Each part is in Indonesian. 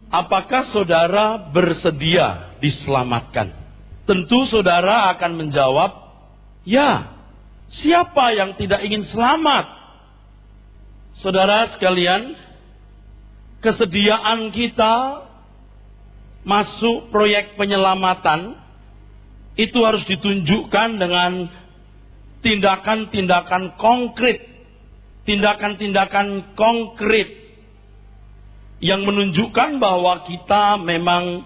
Apakah saudara bersedia diselamatkan? Tentu saudara akan menjawab, ya, siapa yang tidak ingin selamat? Saudara sekalian, kesediaan kita masuk proyek penyelamatan itu harus ditunjukkan dengan tindakan-tindakan konkret. Tindakan-tindakan konkret yang menunjukkan bahwa kita memang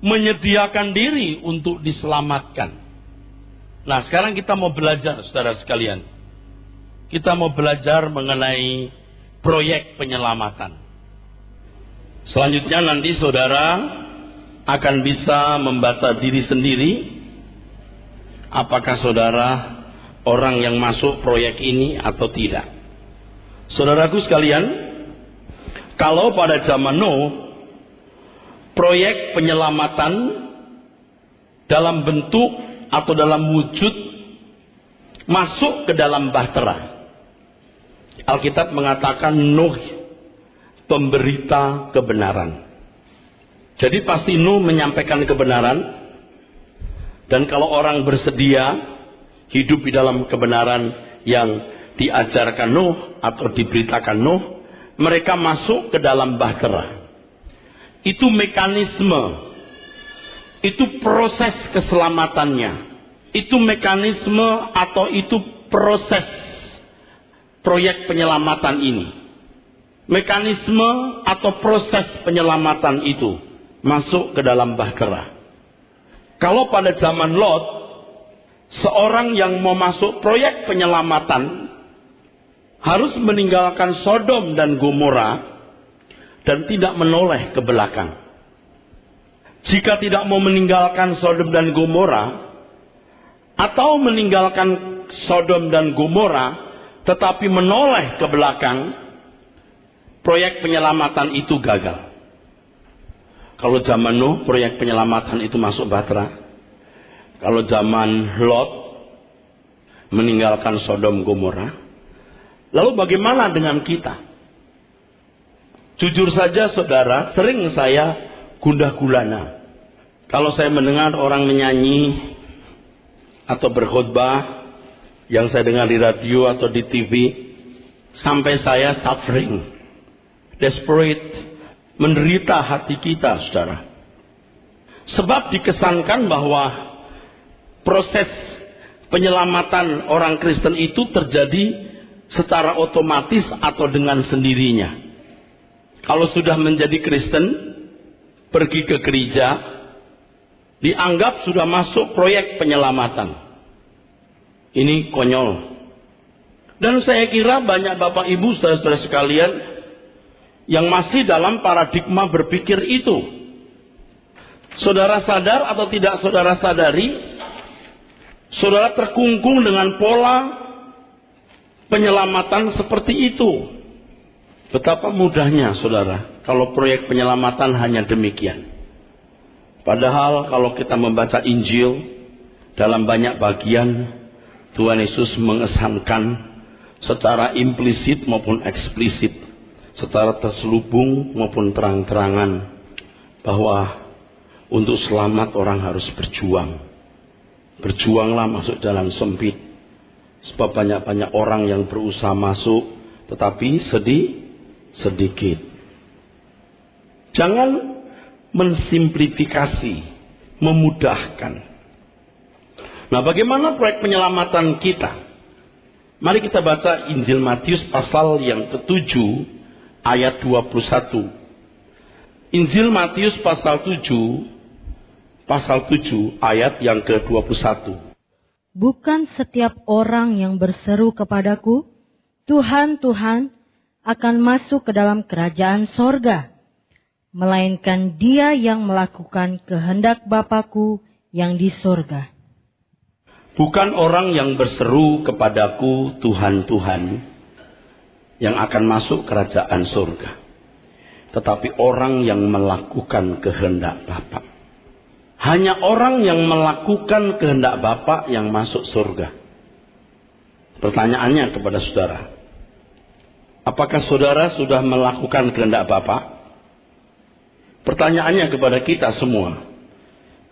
menyediakan diri untuk diselamatkan. Nah, sekarang kita mau belajar, saudara sekalian. Kita mau belajar mengenai proyek penyelamatan. Selanjutnya nanti saudara akan bisa membaca diri sendiri. Apakah saudara orang yang masuk proyek ini atau tidak? Saudaraku sekalian, kalau pada zaman Nuh, proyek penyelamatan dalam bentuk atau dalam wujud masuk ke dalam bahtera. Alkitab mengatakan Nuh pemberita kebenaran. Jadi pasti Nuh menyampaikan kebenaran, dan kalau orang bersedia hidup di dalam kebenaran yang diajarkan Nuh atau diberitakan Nuh, mereka masuk ke dalam bahtera. Itu mekanisme, itu proses keselamatannya, itu mekanisme atau itu proses proyek penyelamatan ini. Mekanisme atau proses penyelamatan itu masuk ke dalam bahtera. Kalau pada zaman Lot, seorang yang mau masuk proyek penyelamatan harus meninggalkan Sodom dan Gomora dan tidak menoleh ke belakang. Jika tidak mau meninggalkan Sodom dan Gomora, atau meninggalkan Sodom dan Gomora tetapi menoleh ke belakang, proyek penyelamatan itu gagal. Kalau zaman Nuh, proyek penyelamatan itu masuk bahtera. Kalau zaman Lot, meninggalkan Sodom Gomora. Lalu bagaimana dengan kita? Jujur saja saudara, sering saya gundah gulana. Kalau saya mendengar orang menyanyi atau berkhotbah yang saya dengar di radio atau di TV, sampai saya suffering, desperate, menderita hati kita, saudara. Sebab dikesankan bahwa proses penyelamatan orang Kristen itu terjadi secara otomatis atau dengan sendirinya. Kalau sudah menjadi Kristen, pergi ke gereja, dianggap sudah masuk proyek penyelamatan. Ini konyol. Dan saya kira banyak Bapak Ibu saudara-saudara sekalian yang masih dalam paradigma berpikir itu. Saudara sadar atau tidak saudara sadari, saudara terkungkung dengan pola penyelamatan seperti itu. Betapa mudahnya saudara kalau proyek penyelamatan hanya demikian. Padahal kalau kita membaca Injil, dalam banyak bagian Tuhan Yesus mengesankan secara implisit maupun eksplisit, secara terselubung maupun terang-terangan, bahwa untuk selamat orang harus berjuang. Berjuanglah masuk jalan sempit. Sebab banyak-banyak orang yang berusaha masuk, tetapi sedikit. Jangan mensimplifikasi, memudahkan. Nah, bagaimana proyek penyelamatan kita? Mari kita baca Injil Matius pasal yang ke-7 ayat 21. Injil Matius pasal 7 ayat yang ke-21. Bukan setiap orang yang berseru kepadaku, Tuhan, Tuhan, akan masuk ke dalam kerajaan sorga, melainkan dia yang melakukan kehendak Bapa-Ku yang di sorga. Bukan orang yang berseru kepadaku, Tuhan, Tuhan, yang akan masuk kerajaan surga, tetapi orang yang melakukan kehendak Bapa. Hanya orang yang melakukan kehendak Bapa yang masuk surga. Pertanyaannya kepada saudara, apakah saudara sudah melakukan kehendak Bapa? Pertanyaannya kepada kita semua,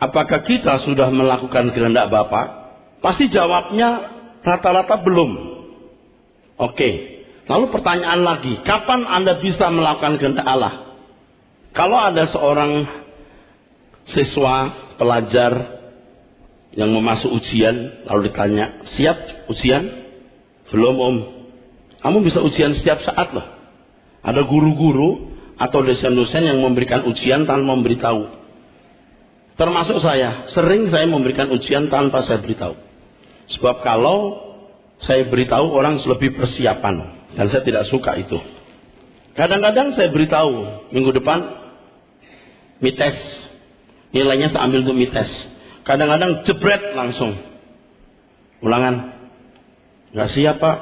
apakah kita sudah melakukan kehendak Bapa? Pasti jawabnya rata-rata belum. Oke, lalu pertanyaan lagi, kapan Anda bisa melakukan kehendak Allah? Kalau ada seorang siswa, pelajar yang mau masuk ujian, lalu ditanya, siap ujian? Belum om. Kamu bisa ujian setiap saat loh. Ada guru-guru atau dosen-dosen yang memberikan ujian tanpa memberitahu. Termasuk saya, sering saya memberikan ujian tanpa saya beritahu. Sebab kalau saya beritahu, orang lebih persiapan. Dan saya tidak suka itu. Kadang-kadang saya beritahu, minggu depan mites. Nilainya saya ambil untuk mites. Kadang-kadang jebret langsung. Ulangan. Nggak siap Pak.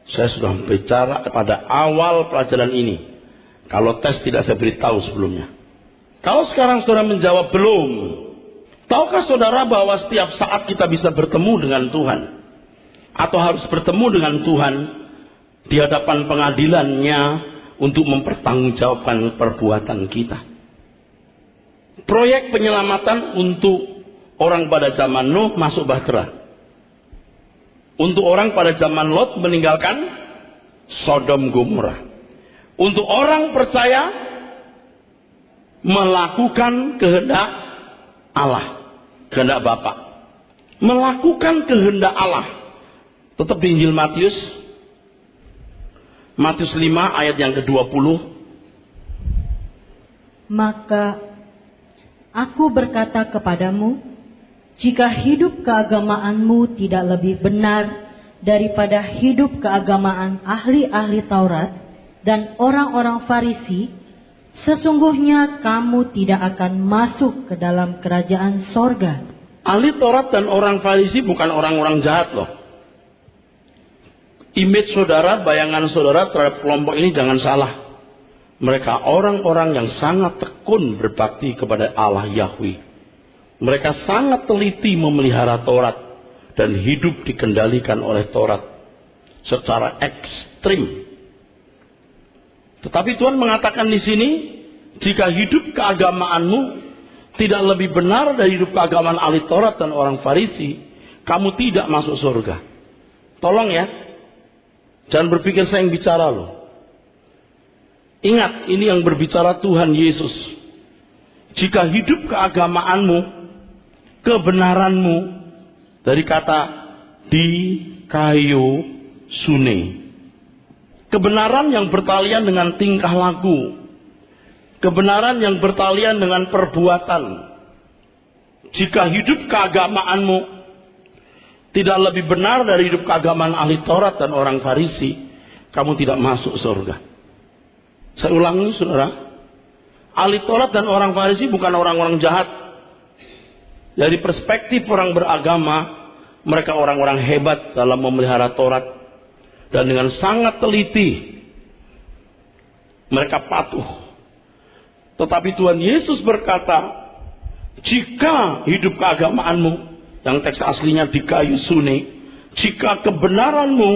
Saya sudah bicara pada awal pelajaran ini. Kalau tes tidak saya beritahu sebelumnya. Kalau sekarang saudara menjawab belum. Tahukah saudara bahwa setiap saat kita bisa bertemu dengan Tuhan? Atau harus bertemu dengan Tuhan di hadapan pengadilannya untuk mempertanggungjawabkan perbuatan kita. Proyek penyelamatan untuk orang pada zaman Nuh masuk bahtera. Untuk orang pada zaman Lot meninggalkan Sodom Gomora. Untuk orang percaya melakukan kehendak Allah, kehendak Bapa. Melakukan kehendak Allah. Tetap di Injil Matius 5 ayat yang ke-20. Maka aku berkata kepadamu, jika hidup keagamaanmu tidak lebih benar daripada hidup keagamaan ahli-ahli Taurat dan orang-orang Farisi, sesungguhnya kamu tidak akan masuk ke dalam kerajaan sorga. Ahli Taurat dan orang Farisi bukan orang-orang jahat loh. Image saudara, bayangan saudara terhadap kelompok ini jangan salah. Mereka orang-orang yang sangat tekun berbakti kepada Allah Yahweh. Mereka sangat teliti memelihara Taurat dan hidup dikendalikan oleh Taurat secara ekstrim. Tetapi Tuhan mengatakan di sini, jika hidup keagamaanmu tidak lebih benar dari hidup keagamaan ahli Taurat dan orang Farisi, kamu tidak masuk surga. Tolong ya, jangan berpikir saya yang bicara loh. Ingat, ini yang berbicara Tuhan Yesus. Jika hidup keagamaanmu, kebenaranmu, dari kata di kayu sune. Kebenaran yang bertalian dengan tingkah laku. Kebenaran yang bertalian dengan perbuatan. Jika hidup keagamaanmu tidak lebih benar dari hidup keagamaan ahli Taurat dan orang Farisi, kamu tidak masuk surga. Saya ulangi saudara. Ahli Taurat dan orang Farisi bukan orang-orang jahat. Dari perspektif orang beragama, mereka orang-orang hebat dalam memelihara Taurat. Dan dengan sangat teliti mereka patuh. Tetapi Tuhan Yesus berkata, jika hidup keagamaanmu, yang teks aslinya di kayu sune, jika kebenaranmu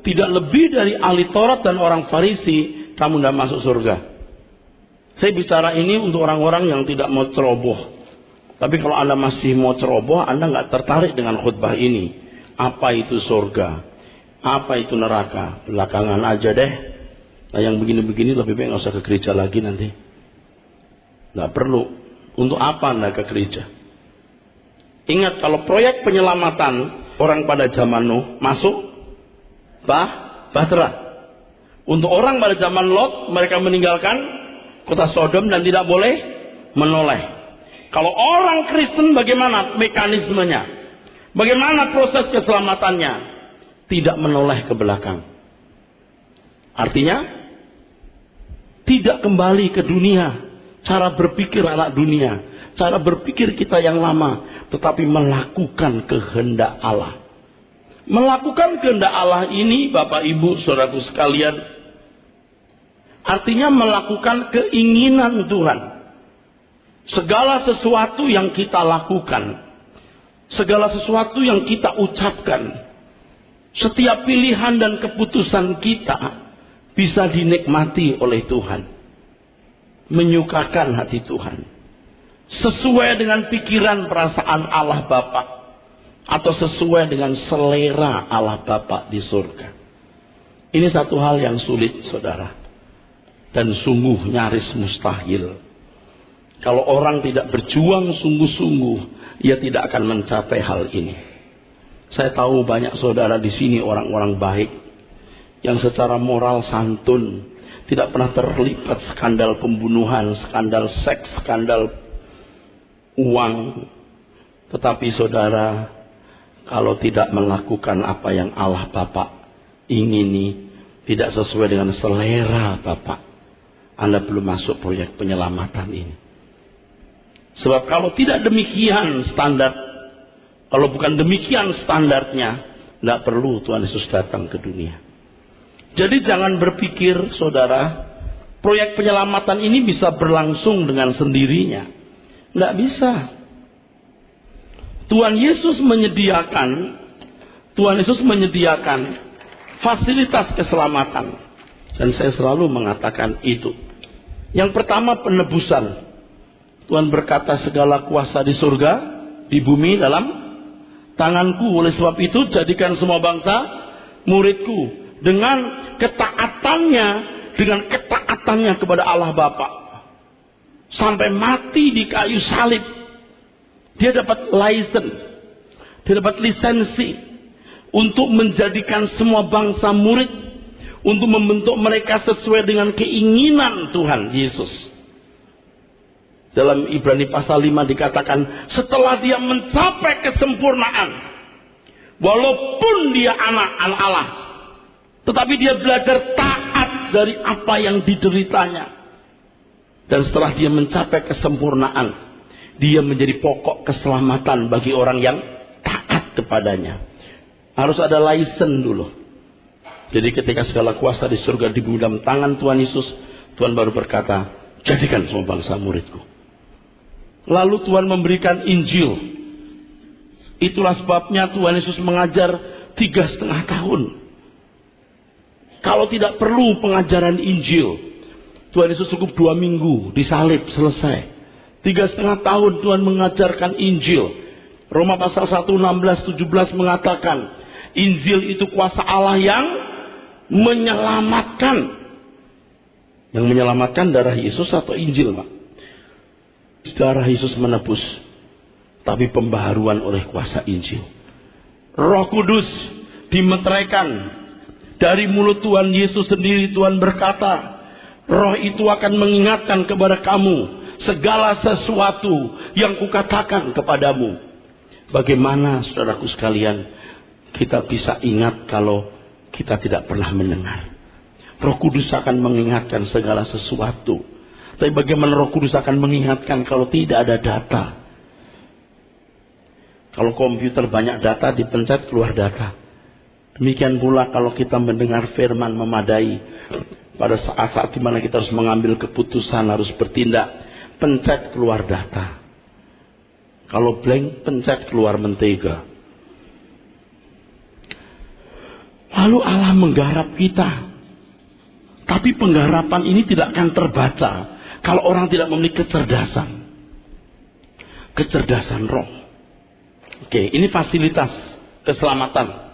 tidak lebih dari ahli Taurat dan orang Farisi, kamu tidak masuk surga. Saya bicara ini untuk orang-orang yang tidak mau ceroboh. Tapi kalau Anda masih mau ceroboh, Anda nggak tertarik dengan khutbah ini. Apa itu surga? Apa itu neraka? Belakangan aja deh. Nah yang begini-begini lebih baik nggak usah ke gereja lagi nanti. Nggak perlu. Untuk apa Anda ke gereja? Ingat, kalau proyek penyelamatan orang pada zaman Nuh masuk bahtera. Untuk orang pada zaman Lot, mereka meninggalkan kota Sodom dan tidak boleh menoleh. Kalau orang Kristen, bagaimana mekanismenya? Bagaimana proses keselamatannya? Tidak menoleh ke belakang. Artinya tidak kembali ke dunia, cara berpikir anak dunia, cara berpikir kita yang lama, tetapi melakukan kehendak Allah. Melakukan kehendak Allah ini, Bapak Ibu Saudaraku sekalian, artinya melakukan keinginan Tuhan. Segala sesuatu yang kita lakukan, segala sesuatu yang kita ucapkan, setiap pilihan dan keputusan kita bisa dinikmati oleh Tuhan. menyukakan hati Tuhan, sesuai dengan pikiran perasaan Allah Bapa, atau sesuai dengan selera Allah Bapa di surga. Ini satu hal yang sulit, saudara, dan sungguh nyaris mustahil. Kalau orang tidak berjuang sungguh-sungguh, ia tidak akan mencapai hal ini. Saya tahu banyak saudara di sini orang-orang baik yang secara moral santun, tidak pernah terlibat skandal pembunuhan, skandal seks, skandal uang. Tetapi saudara, kalau tidak melakukan apa yang Allah Bapa ingini, tidak sesuai dengan selera Bapa, Anda belum masuk proyek penyelamatan ini. Sebab kalau tidak demikian standar, kalau bukan demikian standarnya, tidak perlu Tuhan Yesus datang ke dunia. Jadi jangan berpikir, saudara, proyek penyelamatan ini bisa berlangsung dengan sendirinya. Tidak bisa. Tuhan Yesus menyediakan fasilitas keselamatan. Dan saya selalu mengatakan itu. Yang pertama, penebusan. Tuhan berkata, segala kuasa di surga, di bumi, dalam tanganku. Oleh sebab itu, jadikan semua bangsa muridku. Dengan ketaatannya kepada Allah Bapa, sampai mati di kayu salib, dia dapat lisensi untuk menjadikan semua bangsa murid, untuk membentuk mereka sesuai dengan keinginan Tuhan Yesus. Dalam Ibrani pasal 5 dikatakan, setelah dia mencapai kesempurnaan, walaupun dia anak Allah, tetapi dia belajar taat dari apa yang dideritanya. Dan setelah dia mencapai kesempurnaan, dia menjadi pokok keselamatan bagi orang yang taat kepadanya. Harus ada license dulu. Jadi ketika segala kuasa di surga di bumi dalam tangan Tuhan Yesus, Tuhan baru berkata, jadikan semua bangsa muridku. Lalu Tuhan memberikan Injil. Itulah sebabnya Tuhan Yesus mengajar 3,5 tahun. Kalau tidak perlu pengajaran Injil, Tuhan Yesus cukup 2 minggu disalib, selesai. 3,5 tahun Tuhan mengajarkan Injil. Roma pasal 1, 16-17 mengatakan, Injil itu kuasa Allah yang menyelamatkan. Yang menyelamatkan darah Yesus atau Injil, Pak? Darah Yesus menebus, tapi pembaharuan oleh kuasa Injil. Roh Kudus dimeteraikan. Dari mulut Tuhan Yesus sendiri Tuhan berkata, Roh itu akan mengingatkan kepada kamu segala sesuatu yang kukatakan kepadamu. Bagaimana, saudaraku sekalian, kita bisa ingat kalau kita tidak pernah mendengar? Roh Kudus akan mengingatkan segala sesuatu. Tapi bagaimana Roh Kudus akan mengingatkan kalau tidak ada data? Kalau komputer banyak data, dipencet keluar data. Demikian pula kalau kita mendengar firman memadai, pada saat-saat di mana kita harus mengambil keputusan, harus bertindak, pencet keluar data. Kalau blank, pencet keluar mentega. Lalu Allah menggarap kita. Tapi penggarapan ini tidak akan terbaca kalau orang tidak memiliki kecerdasan. Kecerdasan roh. Oke, ini fasilitas keselamatan.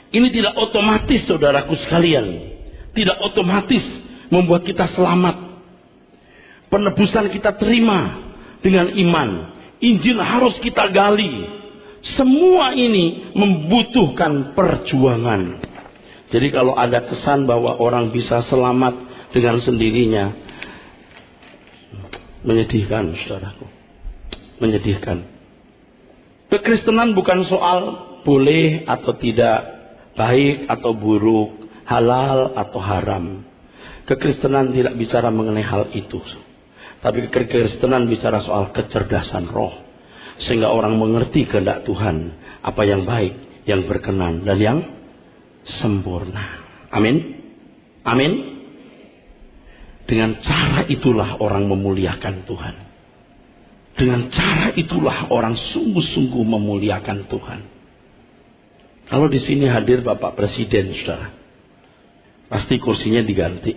Ini tidak otomatis, saudaraku sekalian. Tidak otomatis membuat kita selamat. Penebusan kita terima dengan iman. Injil harus kita gali. Semua ini membutuhkan perjuangan. Jadi kalau ada kesan bahwa orang bisa selamat dengan sendirinya, menyedihkan, saudaraku. Menyedihkan. Kekristenan bukan soal boleh atau tidak, baik atau buruk, halal atau haram. Kekristenan tidak bicara mengenai hal itu. Tapi kekristenan bicara soal kecerdasan roh. Sehingga orang mengerti kehendak Tuhan. Apa yang baik, yang berkenan, dan yang sempurna. Amin. Amin. Dengan cara itulah orang memuliakan Tuhan. Dengan cara itulah orang sungguh-sungguh memuliakan Tuhan. Kalau di sini hadir Bapak Presiden, saudara, pasti kursinya diganti.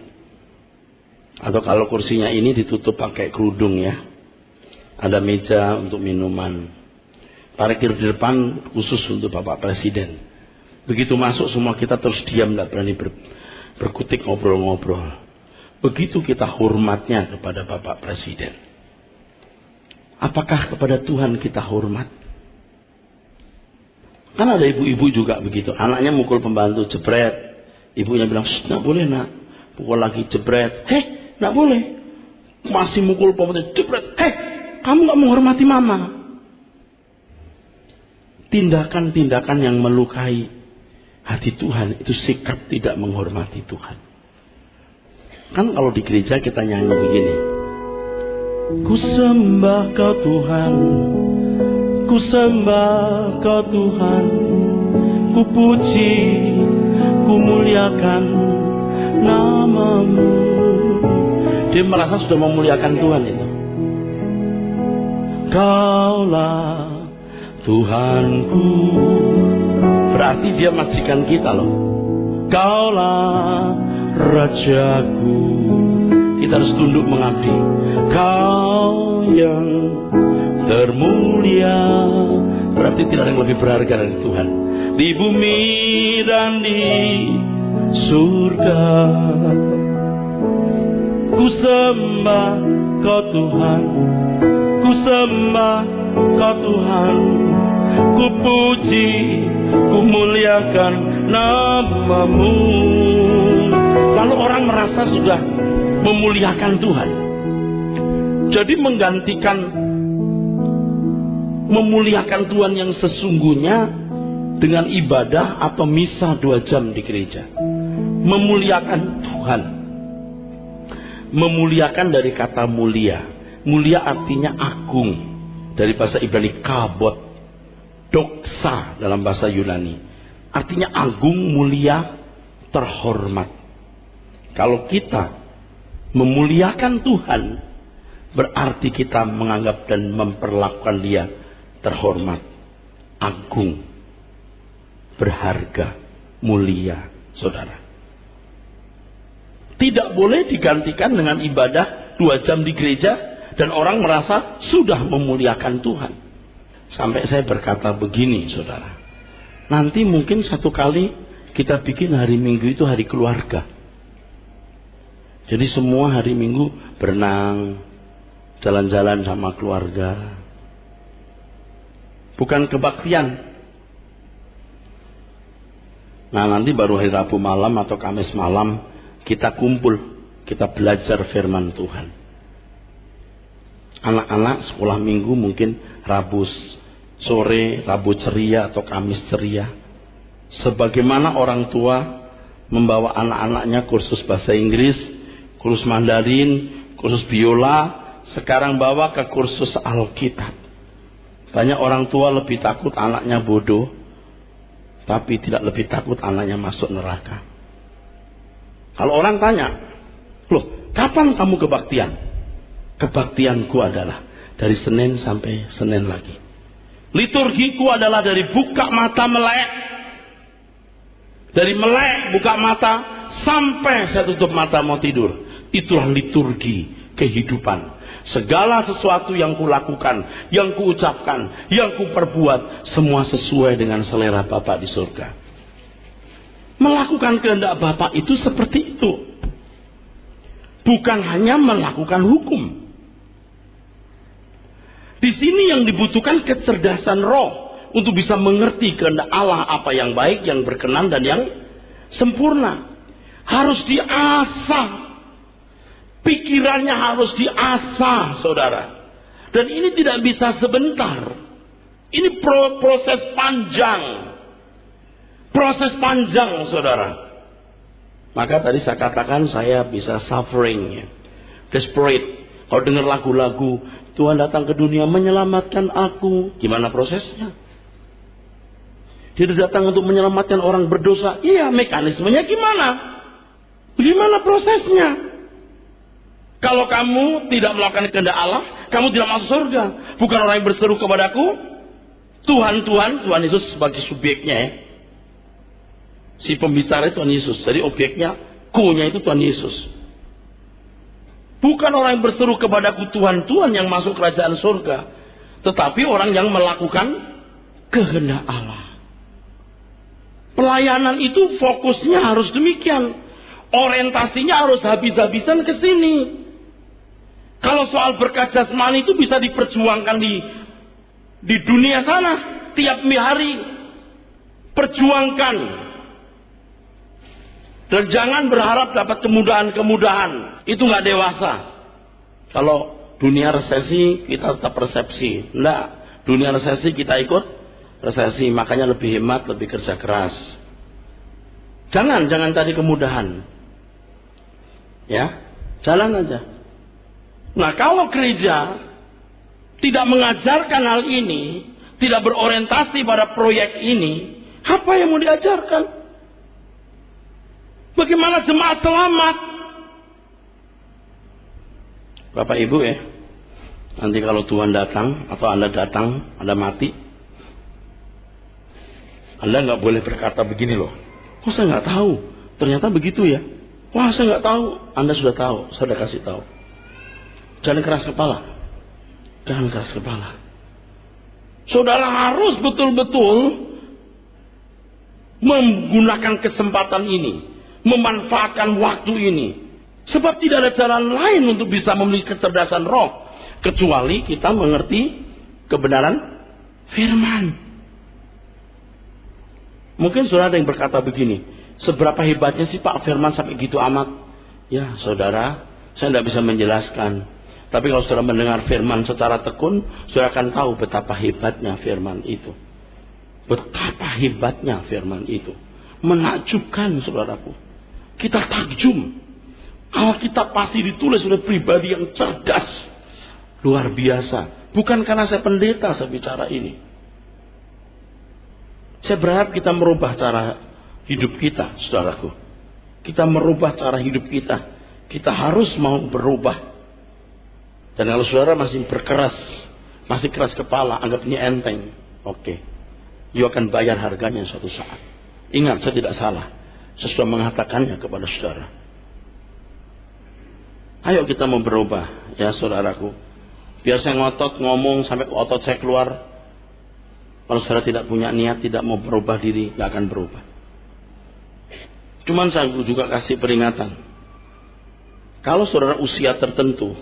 Atau kalau kursinya ini ditutup pakai kerudung ya. Ada meja untuk minuman. Parkir di depan khusus untuk Bapak Presiden. Begitu masuk semua kita terus diam, tidak berani berkutik ngobrol-ngobrol. Begitu kita hormatnya kepada Bapak Presiden. Apakah kepada Tuhan kita hormat? Kan ada ibu-ibu juga begitu. Anaknya mukul pembantu, jebret. Ibunya bilang, "Nggak boleh nak." Pukul lagi, jebret. Nggak boleh. Masih mukul pembantu, jebret. Kamu nggak menghormati mama. Tindakan-tindakan yang melukai hati Tuhan itu sikap tidak menghormati Tuhan. Kan kalau di gereja kita nyanyi begini. Ku sembah kau Tuhan, ku sembah kau Tuhan, ku puji, ku muliakan namamu. Dia merasa sudah memuliakan Tuhan itu. Kaulah Tuhanku, berarti dia majikan kita loh. Kaulah Rajaku, kita harus tunduk mengabdi. Kau yang termulia, berarti tidak ada yang lebih berharga dari Tuhan. Di bumi dan di surga, ku sembah kau Tuhan, ku sembah kau Tuhan, ku puji, ku muliakan namamu. Lalu orang merasa sudah memuliakan Tuhan. Jadi menggantikan memuliakan Tuhan yang sesungguhnya dengan ibadah atau misa 2 jam di gereja. Memuliakan Tuhan. Memuliakan dari kata mulia. Mulia artinya agung. Dari bahasa Ibrani kabot. Doksa dalam bahasa Yunani. Artinya agung, mulia, terhormat. Kalau kita memuliakan Tuhan, berarti kita menganggap dan memperlakukan dia terhormat, agung, berharga, mulia, saudara. Tidak boleh digantikan dengan ibadah 2 jam di gereja dan orang merasa sudah memuliakan Tuhan. Sampai saya berkata begini, saudara. Nanti mungkin satu kali kita bikin hari Minggu itu hari keluarga. Jadi semua hari Minggu berenang, jalan-jalan sama keluarga. Bukan kebaktian. Nah nanti baru hari Rabu malam atau Kamis malam kita kumpul, kita belajar firman Tuhan. Anak-anak sekolah minggu mungkin Rabu sore, Rabu ceria atau Kamis ceria. Sebagaimana orang tua membawa anak-anaknya kursus bahasa Inggris, kursus Mandarin, kursus biola, sekarang bawa ke kursus Alkitab. Banyak orang tua lebih takut anaknya bodoh, tapi tidak lebih takut anaknya masuk neraka. Kalau orang tanya, loh kapan kamu kebaktian? Kebaktianku adalah dari Senin sampai Senin lagi. Liturgiku adalah dari buka mata melek. Dari melek buka mata sampai saya tutup mata mau tidur. Itulah liturgi kehidupan. Segala sesuatu yang kulakukan, yang kuucapkan, yang kuperbuat, semua sesuai dengan selera Bapa di surga. Melakukan kehendak Bapa itu seperti itu. Bukan hanya melakukan hukum. Di sini yang dibutuhkan kecerdasan roh untuk bisa mengerti kehendak Allah, apa yang baik, yang berkenan dan yang sempurna. Harus diasah. Pikirannya harus diasah, saudara. Dan ini tidak bisa sebentar. Ini proses panjang. Proses panjang, saudara. Maka tadi saya katakan saya bisa suffering, desperate. Kalau dengar lagu-lagu, Tuhan datang ke dunia menyelamatkan aku. Gimana prosesnya? Dia datang untuk menyelamatkan orang berdosa. Iya, mekanismenya gimana? Bagaimana prosesnya? Kalau kamu tidak melakukan kehendak Allah, kamu tidak masuk surga. Bukan orang yang berseru kepadaku, Tuhan, Tuhan, Tuhan Yesus sebagai subjeknya ya. Si pembicara itu Tuhan Yesus. Jadi objeknya, ku-nya itu Tuhan Yesus. Bukan orang yang berseru kepadaku Tuhan, Tuhan yang masuk kerajaan surga. Tetapi orang yang melakukan kehendak Allah. Pelayanan itu fokusnya harus demikian. Orientasinya harus habis-habisan ke sini. Kalau soal berkat jasmani itu bisa diperjuangkan di dunia sana. Tiap hari perjuangkan. Dan jangan berharap dapat kemudahan-kemudahan. Itu nggak dewasa. Kalau dunia resesi kita tetap persepsi. Enggak. Dunia resesi kita ikut resesi. Makanya lebih hemat, lebih kerja keras. Jangan cari kemudahan. Ya, jalan aja. Nah, kalau gereja tidak mengajarkan hal ini, tidak berorientasi pada proyek ini, apa yang mau diajarkan? Bagaimana jemaat selamat? Bapak Ibu ya, nanti kalau Tuhan datang atau Anda datang, Anda mati, Anda nggak boleh berkata begini loh. Oh, saya nggak tahu. Ternyata begitu ya. Wah, saya nggak tahu. Anda sudah tahu. Saya sudah kasih tahu. Jangan keras kepala. Jangan keras kepala. Saudara harus betul-betul menggunakan kesempatan ini, memanfaatkan waktu ini. Sebab tidak ada jalan lain untuk bisa memiliki kecerdasan roh kecuali kita mengerti kebenaran firman. Mungkin saudara ada yang berkata begini, seberapa hebatnya sih Pak firman sampai gitu amat? Ya saudara, saya tidak bisa menjelaskan. Tapi kalau saudara mendengar firman secara tekun, saudara akan tahu betapa hebatnya firman itu. Betapa hebatnya firman itu. Menakjubkan saudaraku. Kita takjub. Alkitab pasti ditulis oleh pribadi yang cerdas. Luar biasa. Bukan karena saya pendeta saya bicara ini. Saya berharap kita merubah cara hidup kita, saudaraku. Kita merubah cara hidup kita. Kita harus mau berubah. Dan kalau saudara masih berkeras, masih keras kepala, anggap ini enteng. Oke. You akan bayar harganya suatu saat. Ingat, saya tidak salah. Saya sudah mengatakannya kepada saudara. Ayo kita mau berubah, ya saudaraku. Biar saya ngotot ngomong sampai otot saya keluar. Kalau saudara tidak punya niat, tidak mau berubah diri, gak akan berubah. Cuman saya juga kasih peringatan. Kalau saudara usia tertentu,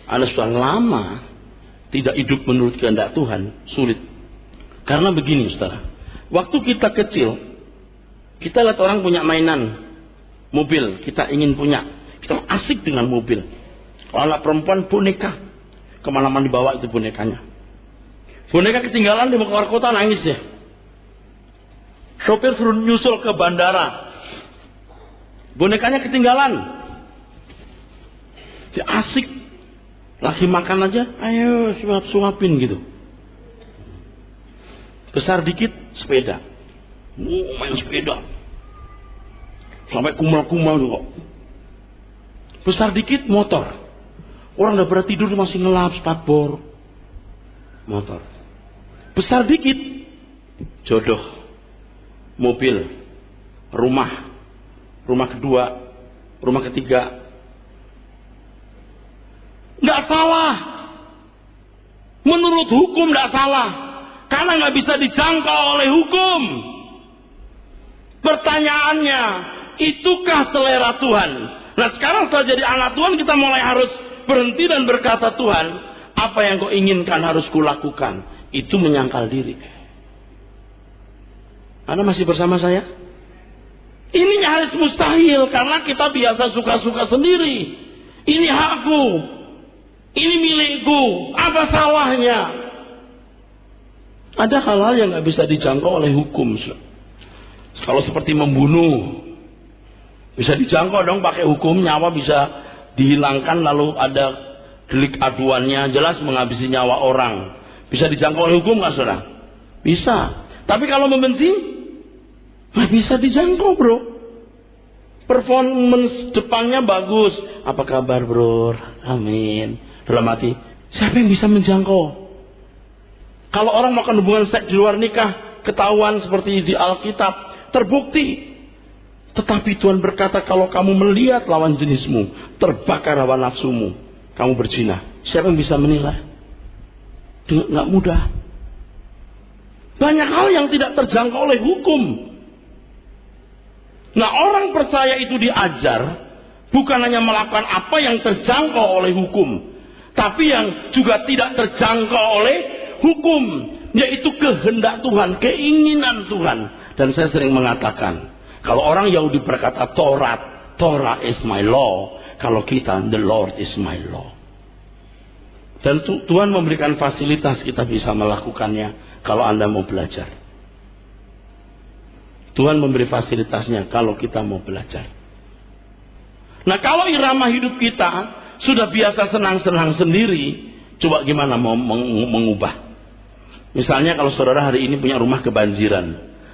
Anda sudah lama tidak hidup menurut kehendak Tuhan, sulit. Karena begini saudara, waktu kita kecil, kita lihat orang punya mainan, mobil, kita ingin punya. Kita asik dengan mobil. Kalau anak perempuan boneka, kemana-mana dibawa itu bonekanya. Boneka ketinggalan di keluar kota nangis ya. Sopir suruh nyusul ke bandara. Bonekanya ketinggalan. Dia asik. Lagi makan aja, ayo suapin gitu. Besar dikit, sepeda. Main sepeda. Sampai kumal-kumal juga. Besar dikit, motor. Orang udah pada tidur masih ngelap, spatbor. Motor. Besar dikit, jodoh. Mobil. Rumah. Rumah kedua. Rumah ketiga. Nggak salah. Menurut hukum nggak salah. Karena nggak bisa dijangkau oleh hukum. Pertanyaannya, itukah selera Tuhan? Nah sekarang setelah jadi anak Tuhan, kita mulai harus berhenti dan berkata, Tuhan, apa yang kau inginkan harus kulakukan. Itu menyangkal diri. Anda masih bersama saya? Ini nyaris mustahil karena kita biasa suka-suka sendiri. Ini hakku. Ini milikku. Apa salahnya? Ada hal-hal yang nggak bisa dijangkau oleh hukum. Kalau seperti membunuh, bisa dijangkau dong pakai hukum, nyawa bisa dihilangkan lalu ada delik aduannya, jelas menghabisi nyawa orang. Bisa dijangkau oleh hukum nggak saudara? Bisa. Tapi kalau membenci, nggak bisa dijangkau bro. Performance depannya bagus. Apa kabar bro? Amin. Dalam hati, siapa yang bisa menjangkau? Kalau orang melakukan hubungan seks di luar nikah, ketahuan seperti di Alkitab, terbukti. Tetapi Tuhan berkata, kalau kamu melihat lawan jenismu terbakar hawa nafsumu, kamu berzina. Siapa yang bisa menilai? Nggak mudah. Banyak hal yang tidak terjangkau oleh hukum. Nah, orang percaya itu diajar bukan hanya melakukan apa yang terjangkau oleh hukum, tapi yang juga tidak terjangkau oleh hukum, yaitu kehendak Tuhan, keinginan Tuhan. Dan saya sering mengatakan, kalau orang Yahudi berkata Torah is my law, kalau kita, the Lord is my law. Dan Tuhan memberikan fasilitas kita bisa melakukannya kalau Anda mau belajar. Tuhan memberi fasilitasnya kalau kita mau belajar. Nah, kalau irama hidup kita sudah biasa senang-senang sendiri, coba gimana mau mengubah? Misalnya kalau saudara hari ini punya rumah kebanjiran,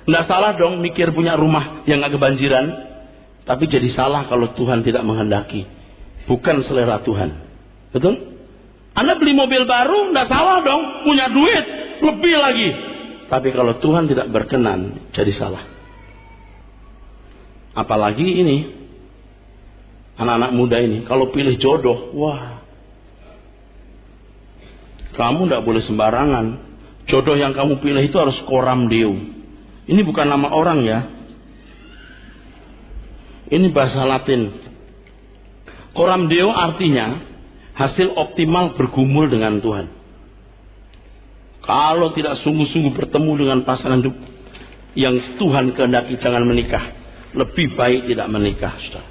nggak salah dong mikir punya rumah yang nggak kebanjiran, tapi jadi salah kalau Tuhan tidak menghendaki. Bukan selera Tuhan. Betul? Anda beli mobil baru, nggak salah dong, punya duit lebih lagi. Tapi kalau Tuhan tidak berkenan, jadi salah. Apalagi ini anak-anak muda ini, kalau pilih jodoh, wah, kamu tidak boleh sembarangan. Jodoh yang kamu pilih itu harus koram deo. Ini bukan nama orang ya. Ini bahasa Latin. Koram deo artinya hasil optimal bergumul dengan Tuhan. Kalau tidak sungguh-sungguh bertemu dengan pasangan hidup yang Tuhan kehendaki, jangan menikah. Lebih baik tidak menikah, saudara.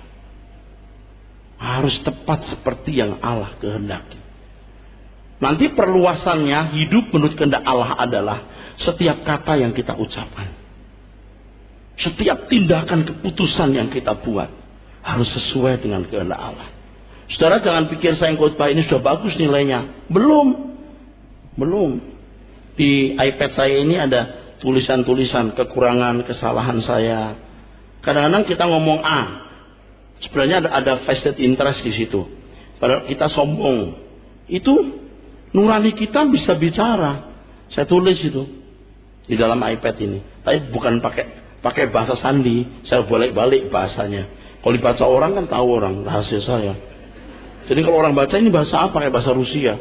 Harus tepat seperti yang Allah kehendaki. Nanti perluasannya, hidup menurut kehendak Allah adalah setiap kata yang kita ucapkan, setiap tindakan keputusan yang kita buat harus sesuai dengan kehendak Allah. Saudara jangan pikir saya yang khotbah ini sudah bagus nilainya. Belum. Di iPad saya ini ada tulisan-tulisan kekurangan, kesalahan saya. Kadang-kadang kita ngomong A, sebenarnya ada vested interest di situ. Padahal kita sombong. Itu nurani kita bisa bicara. Saya tulis itu di dalam iPad ini. Tapi bukan pakai bahasa sandi. Saya balik-balik bahasanya. Kalau dibaca orang kan tahu orang rahasia saya. Jadi kalau orang baca ini bahasa apa? Kayak bahasa Rusia.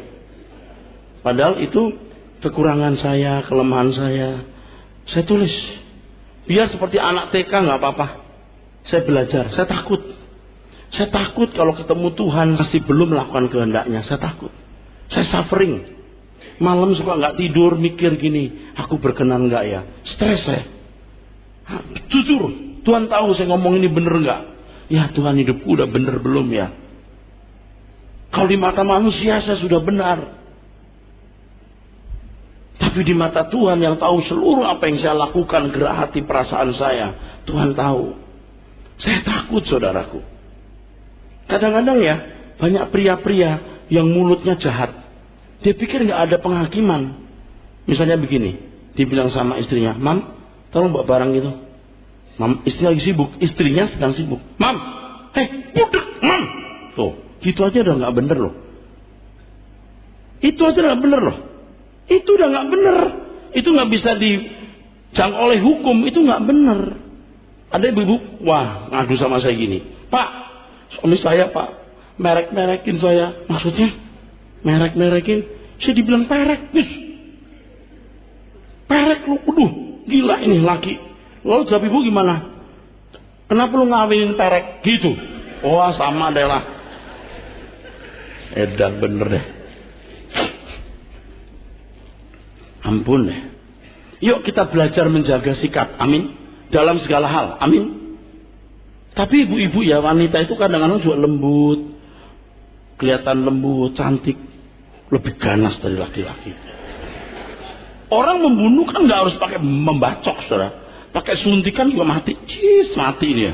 Padahal itu kekurangan saya, kelemahan saya. Saya tulis. Biar seperti anak TK nggak apa-apa. Saya belajar. Saya takut. Saya takut kalau ketemu Tuhan masih belum melakukan kehendaknya. Saya takut. Saya suffering. Malam suka nggak tidur mikir gini. Aku berkenan nggak ya? Stres saya. Jujur. Tuhan tahu saya ngomong ini bener nggak? Ya Tuhan, hidupku udah bener belum ya? Kalau di mata manusia saya sudah benar. Tapi di mata Tuhan yang tahu seluruh apa yang saya lakukan, gerak hati, perasaan saya, Tuhan tahu. Saya takut, saudaraku. Kadang-kadang ya, banyak pria-pria yang mulutnya jahat. Dia pikir nggak ada penghakiman. Misalnya begini, dibilang sama istrinya, Mam, tolong bawa barang itu. Mam, istri lagi sibuk, istrinya sedang sibuk. Mam, budek, Mam. Tuh. Gitu aja udah nggak bener loh. Itu aja udah bener loh. Itu udah nggak bener. Itu nggak bisa dijangkau oleh hukum. Itu nggak bener. Ada ibu-ibu, wah ngadu sama saya gini, Pak, suami saya Pak merek-merekin saya. Maksudnya merek-merekin? Saya dibilang perek, perek lu, waduh, gila ini laki. Lalu jawab ibu gimana? Kenapa lu ngawinin perek? Gitu. Wah sama deh lah. Edan bener deh. Ampun deh. Yuk kita belajar menjaga sikap. Amin. Dalam segala hal. Amin. Tapi ibu-ibu ya, wanita itu kadang-kadang juga lembut. Kelihatan lembut, cantik. Lebih ganas dari laki-laki. Orang membunuh kan gak harus pakai membacok, saudara. Pakai suntikan juga mati. Mati dia.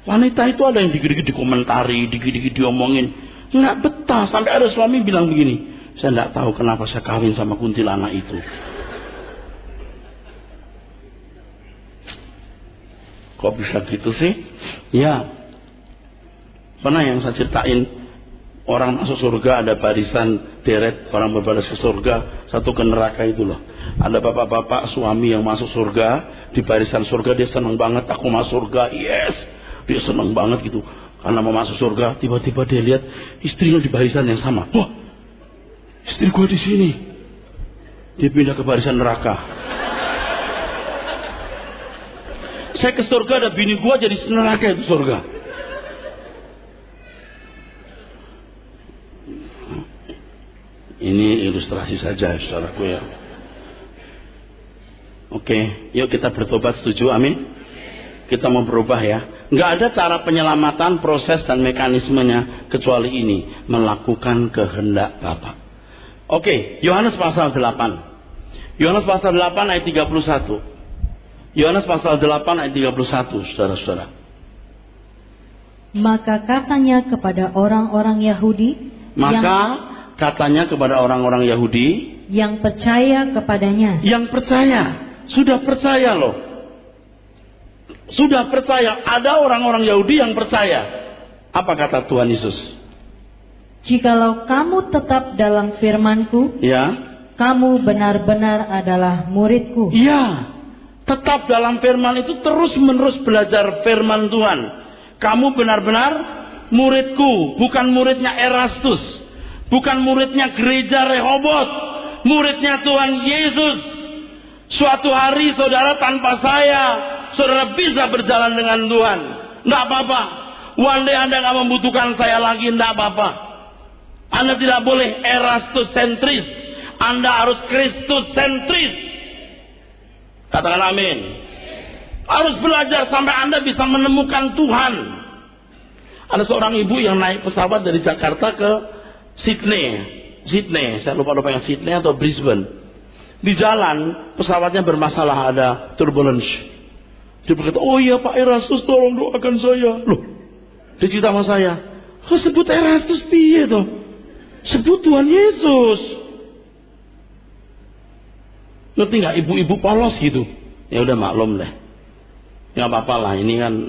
Wanita itu ada yang dikit-dikit dikomentari, dikit-dikit diomongin. Nggak betah. Sampai ada suami bilang begini, saya nggak tahu kenapa saya kawin sama kuntilanak itu. Kok bisa gitu sih? Ya, pernah yang saya ceritain, Orang masuk surga ada barisan deret orang berbaris ke surga, satu ke neraka itu loh. Ada bapak-bapak suami yang masuk surga, di barisan surga dia senang banget, aku masuk surga, yes. Dia senang banget gitu. Karena mau masuk surga, tiba-tiba dia lihat istrinya di barisan yang sama. Wah, istri gue di sini. Dia pindah ke barisan neraka. Saya ke surga, ada bini gue jadi neraka itu surga. Ini ilustrasi saja, saudaraku ya. Oke, yuk kita bertobat, setuju? Amin. Kita mau berubah ya. Nggak ada cara penyelamatan, proses dan mekanismenya kecuali ini, melakukan kehendak Bapa. Oke, Yohanes pasal 8. Yohanes pasal 8 ayat 31. Yohanes pasal 8 ayat 31, saudara-saudara. Maka katanya kepada orang-orang Yahudi Katanya kepada orang-orang Yahudi yang percaya kepadanya. Yang percaya, sudah percaya loh. Sudah percaya, ada orang-orang Yahudi yang percaya. Apa kata Tuhan Yesus? Jikalau kamu tetap dalam firman-Ku, ya, kamu benar-benar adalah murid-Ku. Iya, tetap dalam firman itu, terus-menerus belajar firman Tuhan. Kamu benar-benar murid-Ku, bukan muridnya Erastus. Bukan muridnya gereja Rehobot, muridnya Tuhan Yesus. Suatu hari saudara tanpa saya, saudara bisa berjalan dengan Tuhan. Tidak apa-apa. One day Anda nggak membutuhkan saya lagi, tidak apa-apa. Anda tidak boleh Erastus sentris. Anda harus Kristus sentris. Katakan amin. Harus belajar sampai Anda bisa menemukan Tuhan. Ada seorang ibu yang naik pesawat dari Jakarta ke Sydney, saya lupa yang Sydney atau Brisbane. Di jalan pesawatnya bermasalah, ada turbulence. Dia berkata, oh iya Pak Erastus, tolong doakan saya. Loh, dia cerita sama saya, sebut Erastus piye toh? Sebut Tuhan Yesus. Ngerti nggak, ibu-ibu polos gitu. Ya udah maklum deh, nggak apa-apa lah, ini kan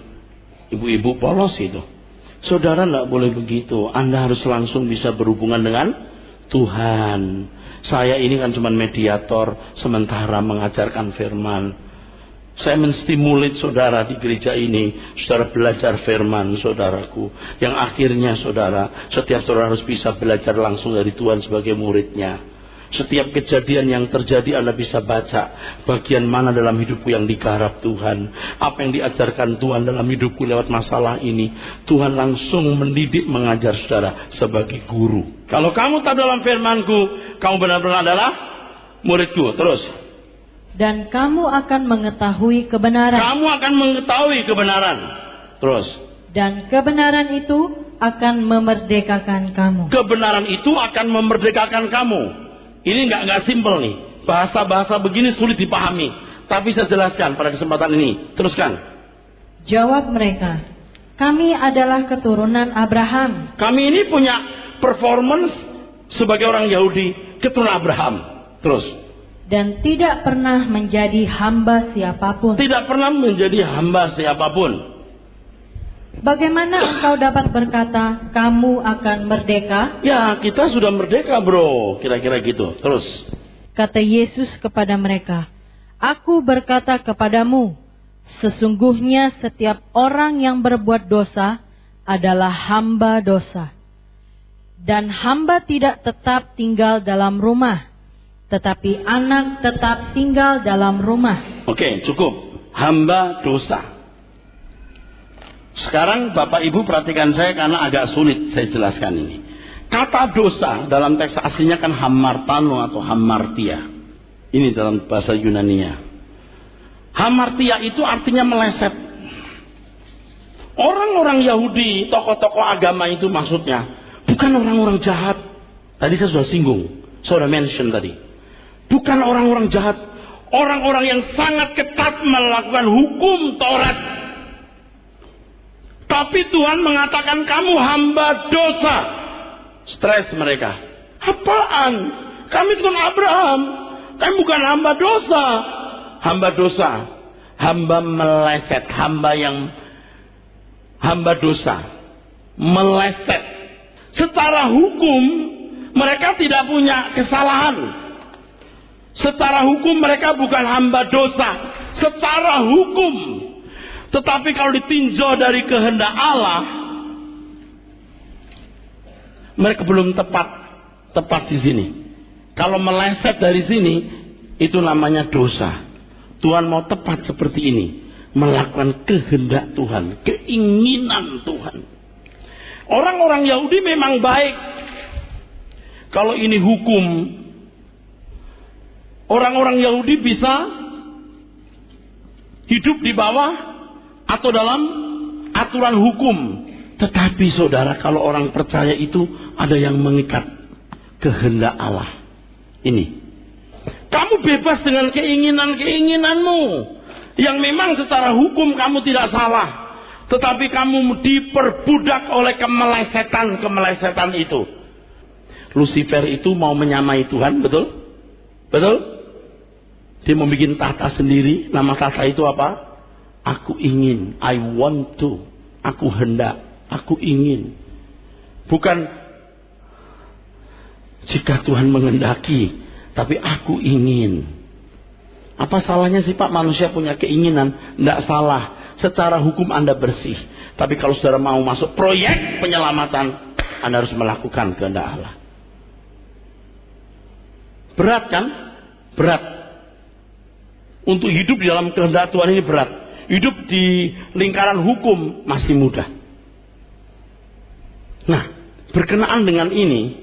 ibu-ibu polos gitu. Saudara tidak boleh begitu. Anda harus langsung bisa berhubungan dengan Tuhan. Saya ini kan cuma mediator sementara mengajarkan firman. Saya menstimulit saudara di gereja ini, saudara belajar firman, saudaraku. Yang akhirnya saudara, setiap saudara harus bisa belajar langsung dari Tuhan sebagai muridnya. Setiap kejadian yang terjadi Anda bisa baca bagian mana dalam hidupku yang digarap Tuhan, apa yang diajarkan Tuhan dalam hidupku lewat masalah ini. Tuhan langsung mendidik, mengajar saudara sebagai guru. Kalau kamu tak dalam firman-Ku, kamu benar-benar adalah murid-Ku. Terus, dan kamu akan mengetahui kebenaran. Kamu akan mengetahui kebenaran. Terus, dan kebenaran itu akan memerdekakan kamu. Kebenaran itu akan memerdekakan kamu. Ini nggak simpel nih. Bahasa-bahasa begini sulit dipahami. Tapi saya jelaskan pada kesempatan ini. Teruskan. Jawab mereka, kami adalah keturunan Abraham. Kami ini punya performance sebagai orang Yahudi, keturunan Abraham. Terus. Dan tidak pernah menjadi hamba siapapun. Tidak pernah menjadi hamba siapapun. Bagaimana engkau dapat berkata kamu akan merdeka? Ya, kita sudah merdeka bro, kira-kira gitu. Terus. Kata Yesus kepada mereka, aku berkata kepadamu, sesungguhnya setiap orang yang berbuat dosa adalah hamba dosa. Dan hamba tidak tetap tinggal dalam rumah, tetapi anak tetap tinggal dalam rumah. Oke, cukup. Hamba dosa. Sekarang Bapak Ibu perhatikan saya karena agak sulit saya jelaskan ini. Kata dosa dalam teks aslinya kan hamartano atau hamartia. Ini dalam bahasa Yunaninya. Hamartia itu artinya meleset. Orang-orang Yahudi, tokoh-tokoh agama itu maksudnya bukan orang-orang jahat. Tadi saya sudah singgung, saya sudah mention tadi. Bukan orang-orang jahat, orang-orang yang sangat ketat melakukan hukum Taurat. Tapi Tuhan mengatakan kamu hamba dosa. Stres mereka. Apaan? Kami Tuhan Abraham. Kami bukan hamba dosa. Hamba dosa. Hamba meleset. Hamba dosa. Meleset. Secara hukum mereka tidak punya kesalahan. Secara hukum mereka bukan hamba dosa. Secara hukum. Tetapi kalau ditinjau dari kehendak Allah, mereka belum tepat di sini. Kalau meleset dari sini, itu namanya dosa. Tuhan mau tepat seperti ini, melakukan kehendak Tuhan, keinginan Tuhan. Orang-orang Yahudi memang baik. Kalau ini hukum, orang-orang Yahudi bisa hidup di bawah atau dalam aturan hukum. Tetapi saudara, kalau orang percaya itu ada yang mengikat kehendak Allah. Ini, kamu bebas dengan keinginan-keinginanmu yang memang secara hukum kamu tidak salah, tetapi kamu diperbudak oleh kemelesetan itu. Lucifer itu mau menyamai Tuhan, betul? Betul? Dia mau bikin tahta sendiri. Nama tahta itu apa? Aku ingin, I want to. Aku hendak, aku ingin. Bukan jika Tuhan mengendaki, tapi aku ingin. Apa salahnya sih Pak, manusia punya keinginan? Tidak salah. Secara hukum Anda bersih. Tapi kalau saudara mau masuk proyek penyelamatan, Anda harus melakukan kehendak Allah. Berat kan? Berat. Untuk hidup di dalam kehendak Tuhan ini berat. Hidup di lingkaran hukum masih mudah. Nah, berkenaan dengan ini,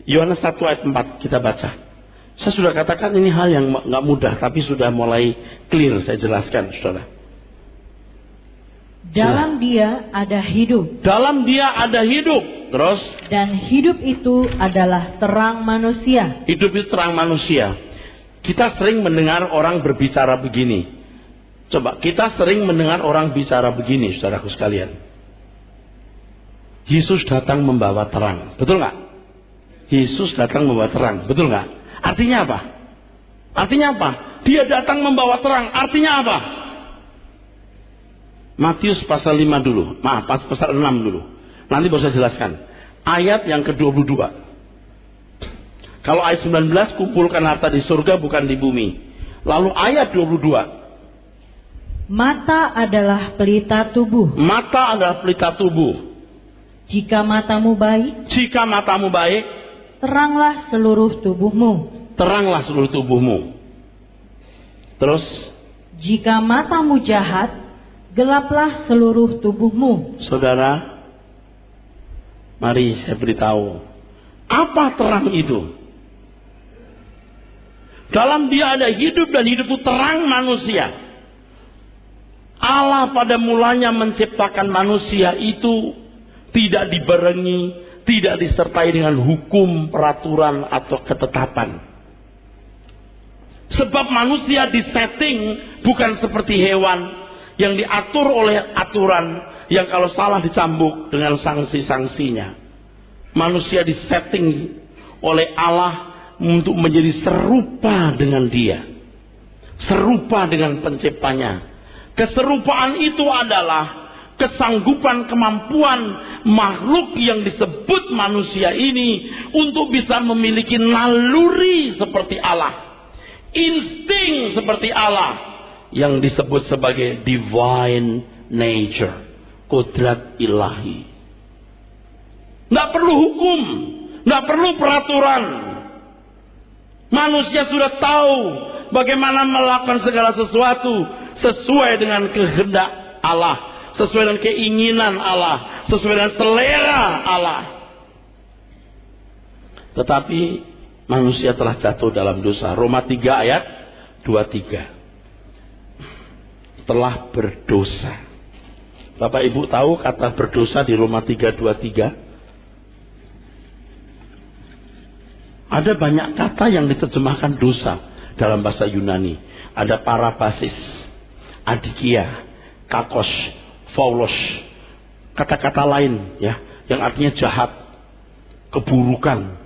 Yohanes 1 ayat 4 kita baca. Saya sudah katakan ini hal yang nggak mudah, tapi sudah mulai clear saya jelaskan, saudara. Dalam Dia ada hidup. Dalam Dia ada hidup. Terus? Dan hidup itu adalah terang manusia. Hidup itu terang manusia. Kita sering mendengar orang berbicara begini. Coba, kita sering mendengar orang bicara begini, saudaraku sekalian. Yesus datang membawa terang. Betul nggak? Yesus datang membawa terang, betul nggak? Artinya apa? Artinya apa? Dia datang membawa terang, artinya apa? Matius pasal 5 dulu, pasal 6 dulu. Nanti baru saya jelaskan. Ayat yang ke-22. Kalau ayat 19, kumpulkan harta di surga bukan di bumi. Lalu ayat 22. Mata adalah pelita tubuh. Mata adalah pelita tubuh. Jika matamu baik, teranglah seluruh tubuhmu. Teranglah seluruh tubuhmu. Terus, jika matamu jahat, gelaplah seluruh tubuhmu. Saudara, mari saya beritahu, apa terang itu? Dalam Dia ada hidup, dan hidup itu terang manusia. Allah pada mulanya menciptakan manusia itu tidak dibarengi, tidak disertai dengan hukum, peraturan, atau ketetapan. Sebab manusia disetting bukan seperti hewan yang diatur oleh aturan, yang kalau salah dicambuk dengan sanksi-sanksinya. Manusia disetting oleh Allah untuk menjadi serupa dengan Dia, serupa dengan penciptanya. Keserupaan itu adalah kesanggupan, kemampuan makhluk yang disebut manusia ini untuk bisa memiliki naluri seperti Allah, insting seperti Allah, yang disebut sebagai divine nature, kodrat ilahi. Tidak perlu hukum, tidak perlu peraturan. Manusia sudah tahu bagaimana melakukan segala sesuatu sesuai dengan kehendak Allah, sesuai dengan keinginan Allah, sesuai dengan selera Allah. Tetapi manusia telah jatuh dalam dosa. Roma 3 ayat 23. Telah berdosa. Bapak Ibu tahu kata berdosa di Roma 3:23? Ada banyak kata yang diterjemahkan dosa dalam bahasa Yunani. Ada parabasis, adikia, kakos, faulos, kata-kata lain ya, yang artinya jahat, keburukan.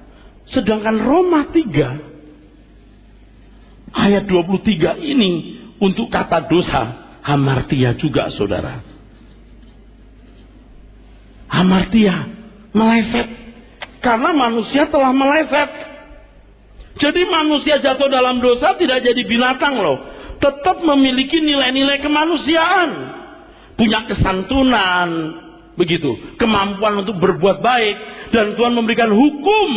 Sedangkan Roma 3 ayat 23 ini untuk kata dosa hamartia juga, saudara. Hamartia, meleset. Karena manusia telah meleset. Jadi manusia jatuh dalam dosa tidak jadi binatang loh. Tetap memiliki nilai-nilai kemanusiaan. Punya kesantunan. Begitu. Kemampuan untuk berbuat baik. Dan Tuhan memberikan hukum.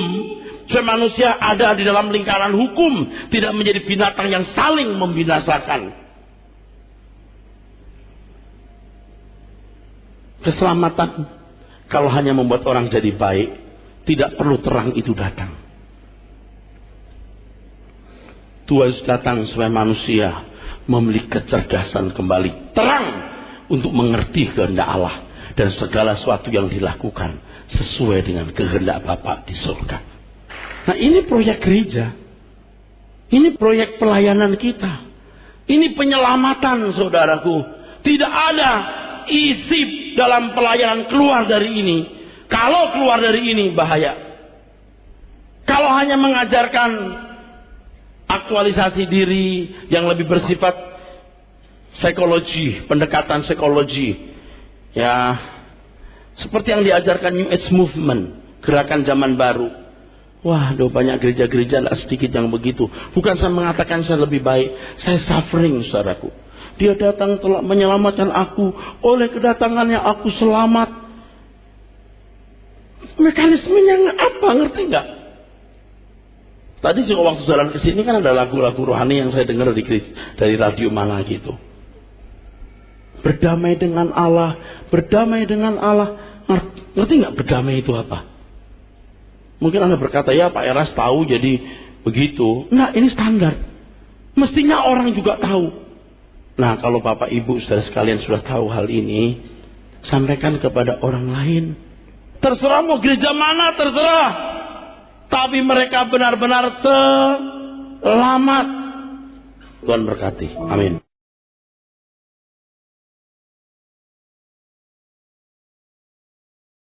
Supaya manusia ada di dalam lingkaran hukum. Tidak menjadi binatang yang saling membinasakan. Keselamatan. Kalau hanya membuat orang jadi baik. Tidak perlu terang itu datang. Tuhan datang supaya manusia memiliki kecerdasan kembali. Terang untuk mengerti kehendak Allah. Dan segala sesuatu yang dilakukan sesuai dengan kehendak Bapa di surga. Nah, ini proyek gereja. Ini proyek pelayanan kita. Ini penyelamatan, saudaraku. Tidak ada isi dalam pelayanan keluar dari ini. Kalau keluar dari ini bahaya. Kalau hanya mengajarkan aktualisasi diri yang lebih bersifat psikologi, pendekatan psikologi, ya seperti yang diajarkan New Age Movement, gerakan zaman baru. Waduh, banyak gereja-gereja tidak sedikit yang begitu. Bukan saya mengatakan saya lebih baik, saya suffering, saudaraku. Dia datang telah menyelamatkan aku, oleh kedatangannya aku selamat. Mekanismenya apa, ngerti nggak? Tadi juga waktu jalan ke sini kan ada lagu-lagu rohani yang saya dengar dari radio mana gitu. Berdamai dengan Allah, berdamai dengan Allah. Ngerti nggak berdamai itu apa? Mungkin Anda berkata, ya Pak Eras tahu jadi begitu. Nah, ini standar. Mestinya orang juga tahu. Nah, kalau Bapak Ibu saudara sekalian sudah tahu hal ini, sampaikan kepada orang lain. Terserah mau gereja mana, terserah. Tapi mereka benar-benar selamat. Tuhan berkati. Amin.